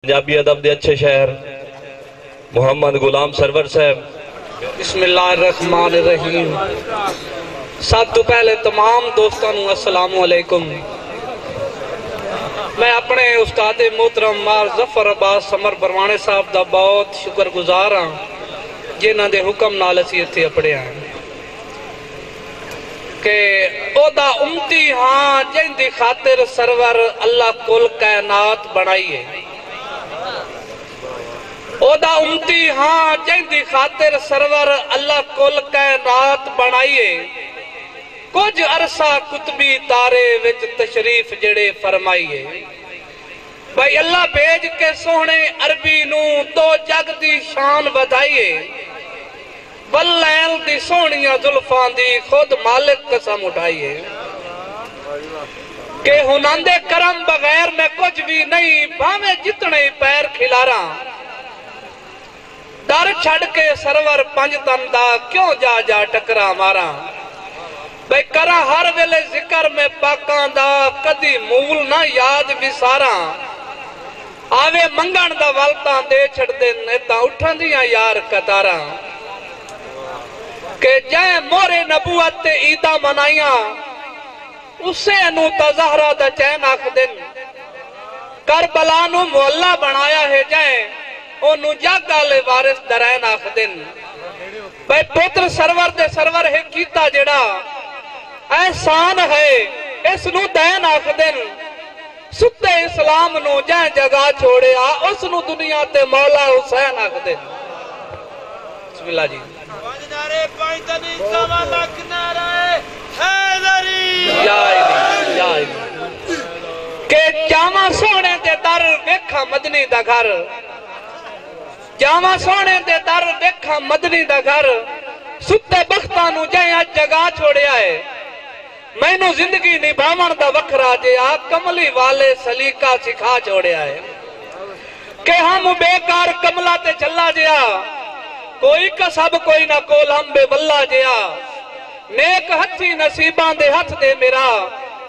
پنجابی ادب دے اچھے شہر محمد غلام سرور صاحب. بسم اللہ الرحمن الرحیم. سب تو پہلے تمام دوستانوں السلام علیکم. میں اپنے استاد محترم مار ظفر عباس سمر بروانے صاحب دا بہت شکر گزار ہاں جنہاں دے حکم نال اسی اتھے اپڑے ہیں کہ او دا امتی ہاں جن دی خاطر سرور اللہ کل کائنات بنائیے. او دا امتی ہاں جن دی خاطر سرور اللہ کل کائنات بنائیے. کچھ عرصہ کتبی تارے وچ تشریف جڑے فرمائیے. بھائی اللہ بھیج کے سونے عربی نو تو جگ دی شان بدھائیے. واللیل دی سونیاں زلفاں دی خود مالک قسم اٹھائیے کہ ہناندے کرم بغیر میں کچھ بھی نہیں بھامے جتنے پیر کھلارا. ڈر چھڑ کے سرور پنج تن دا کیوں جا جا ٹکرا مارا. بھئی کرا ہر ویلے ذکر میں پاکاں دا کدی مول نہ یاد بھی سارا. آوے منگن دا والتاں دے چھڑ دے نیتاں اٹھن دیاں یار کتارا. کہ جائیں مورے نبوت تے عیدہ منائیاں اسے انو تظاہرہ دا چین آکھ دن. کربلا نو محلہ بنایا ہے جائیں انو جاگالے وارث درین آکھ دن. بھئی پتر سرور دے سرور ہے کیتا جڑا احسان ہے اس نو دین آکھ دن. ستے اسلام نو جائیں جگہ چھوڑے اس نو دنیا تے مولا حسین آکھ دن. بسم اللہ جی. کہ جاواں سونے دے در ویکھاں مدنی دا گھر. جاواں سونے دے در ویکھاں مدنی دا گھر. ستے بختاں نو جائیں آج جگہ چھوڑے آئے. میں نو زندگی نبھاون دا وکھرا جیا کملی والے سلیقہ سکھا چھوڑے آئے. کہ ہم بیکار کملہ تے چلا جیا کوئی کسب کوئی نہ کول ہم بے واللہ جیا. نیک ہتھی نصیبان دے ہتھ دے میرا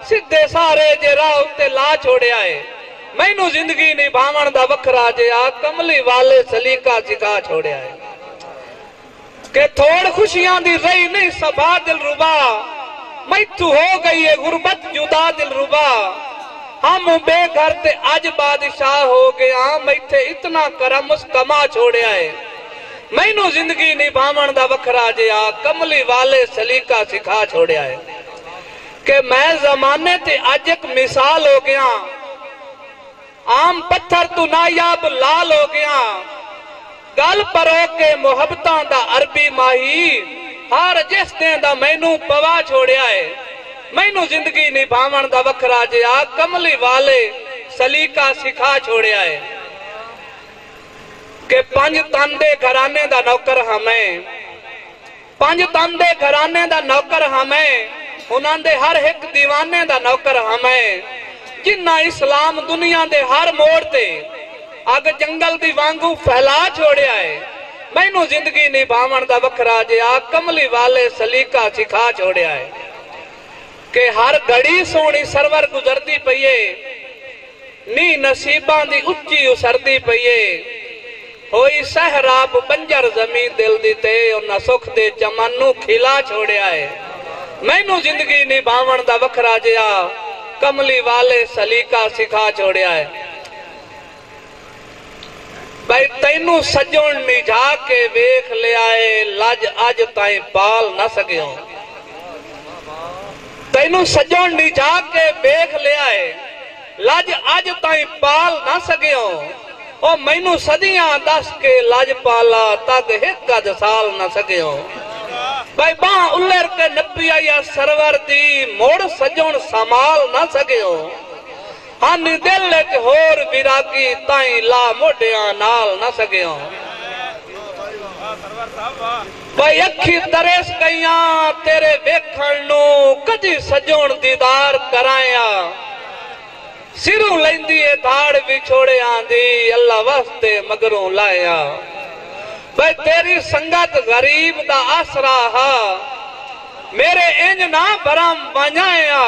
سدھے سارے جے راہ اتے لا چھوڑے آئے. میں نو زندگی نبھاون دا وکھرا جیا کملی والے سلیقہ سکھا چھوڑے آئے. کہ تھوڑ خوشیاں دی رہی نہیں سبا دل ربا. میں تو ہو گئی ہے غربت جدا دل ربا. ہم بے گھر تے آج بادشاہ ہو گیا میں تھے اتنا کرم اس کما چھوڑے آئے. میں نو زندگی نبھاون دا وکھرا جیا کملی والے سلیقہ سکھا چھوڑے آئے. کہ میں زمانے تے آج ایک مثال ہو گیا عام پتھر تو نایاب لال ہو گیا. گل پرو کے محبتاں دا عربی ماہی ہر جس دیں دا میں نو پوا چھوڑے آئے. میں نو زندگی نبھاون دا وکھرا جیا کملی والے سلیقہ سکھا چھوڑے آئے. کہ پانچ تاندے گھرانے دا نوکر ہمیں. پانچ تاندے گھرانے دا نوکر ہمیں. انہاں دے ہر ایک دیوانے دا نوکر ہمیں. جنہ اسلام دنیا دے ہر موڑ تے اگ جنگل دی وانگو پھیلا چھوڑے آئے. میں نو زندگی نبھاون دا وکھرا جیا کملی والے سلیقہ سکھا چھوڑے آئے. کہ ہر گھڑی سونی سرور گزردی پئیے نی نصیبان دی اچھی اسردی پئیے. ہوئی سہراب بنجر زمین دل دیتے اور نہ سکھ دے چمنو کھلا چھوڑے آئے. میں نو زندگی نبھاون دا وکھرا جیا کملی والے سلیقہ سکھا چھوڑے آئے. بھائی تینو سجون نجھا کے ویکھ لے آئے لج آج تائیں پال نہ سکیوں. تینو سجون نجھا کے ویکھ لے آئے لج آج تائیں پال نہ سکیوں. او میں نو صدیاں دس کے لاج پالا تک ایک قد سال نہ سکیوں. بھائی باں الر کے نبی آیا سرور دی موڑ سجون سامال نہ سکیوں. ہن دل ایک ہور بیراگی تائیں لا موڑیاں نال نہ سکیوں. بھائی اکھی تریس گئیاں تیرے ویکھن نو کدی سجون دیدار کرائیاں. سروں لیندی ہے دھاڑ بھی چھوڑے آندھی اللہ واسطے مگروں لائیا. بھئی تیری سنگت غریب دا آسرا ہا میرے انج نہ برام بنائیا.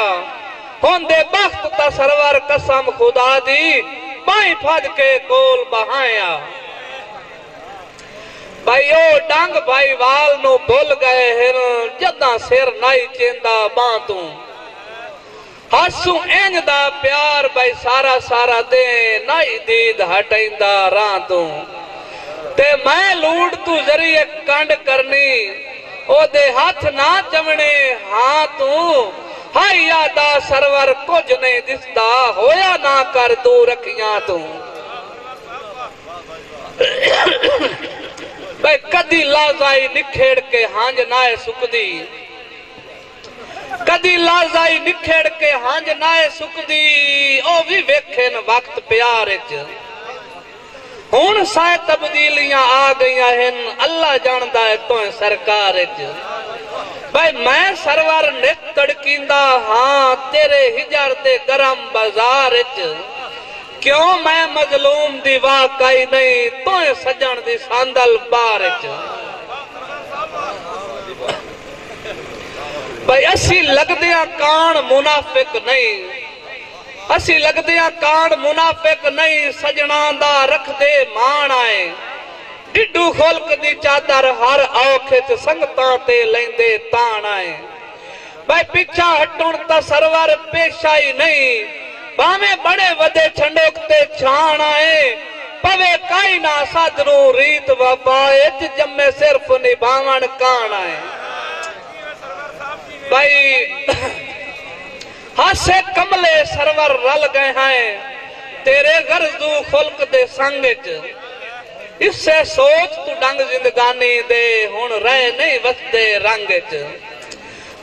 ہوندے بخت تا سرور قسم خدا دی بائی پھد کے کول بہایا بھائی او ڈنگ بھائی وال نو بھول گئے ہیں جداں سر نائی چیندا باں تو ہاسو اینج دا پیار بھائی سارا سارا دے نائی دید ہٹائندہ راں تو تے میں لوڑ تو ذریعے کانڈ کرنی او دے ہاتھ نہ چمنے ہاں تو ہائی یادا سرور کچھ نہیں دستا ہویا نہ کر دو رکھیاں تو بھائی کدی لازائی نکھیڑ کے ہانج نائے سکدی کدی لازائی نکھیڑ کے ہانج نائے سکدی او بھی ویکھن وقت پیارچ ہون سائے تبدیلیاں آ گئیاں ہیں اللہ جاندہ ہے تو سرکارچ بھائی میں سرور نت تڑکیندہ ہاں تیرے ہجر دے گرم بازارچ کیوں میں مظلوم دی واقعی نہیں تو سجن دی ساندل بارچ بھائی اسی لگ دیا کان منافق نہیں اسی لگ دیا کان منافق نہیں سجنان دا رکھ دے مان آئے ڈڈو خلق دی چادر ہر اوکھت سنگتاں تے لیندے تان آئے بھائی پیچھا ہٹون تا سرور پیشائی نہیں باہمیں بڑے ودے چھنڈوکتے چھان آئے پوے کائی نہ سادروں ریت وفائے جمع صرف نبھاون کان آئے بھائی ہاسے کملے سرور رل گئے ہیں تیرے غرضو خلق دے سنگچ اس سے سوچ تو ڈنگ زندگانی دے ہون رہے نہیں وسدے رنگچ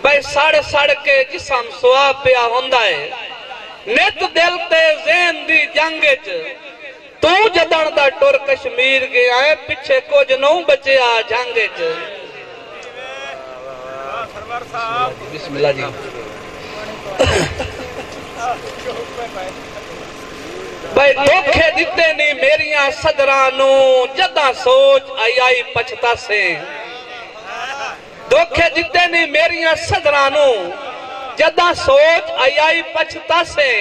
بھائی سڑ کے جسم سوا پیا ہوندہ ہے نیت دل تے زین دی جنگچ تو جدن دا ٹور کشمیر گیا ہے پیچھے کچھ نوں بچے آ جنگچ بسم اللہ جی بھائی دھوکھے دیتے نہیں میریاں صدرانوں جدہ سوچ آئی پچھتا سے دھوکھے دیتے نہیں میریاں صدرانوں جدہ سوچ آئی پچھتا سے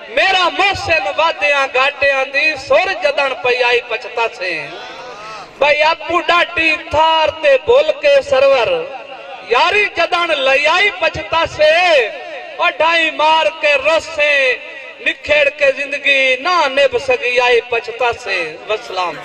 میرا محسن وادیاں گاٹیاں دی سور جدن پئی آئی پچھتا سے بھائی اپو ڈاٹی تھار تے بول کے سرور یاری جدن لیائی پچھتا سے اور ڈھائی مار کے رس سے نکھیڑ کے زندگی نہ نب سگی آئی پچھتا سے وسلام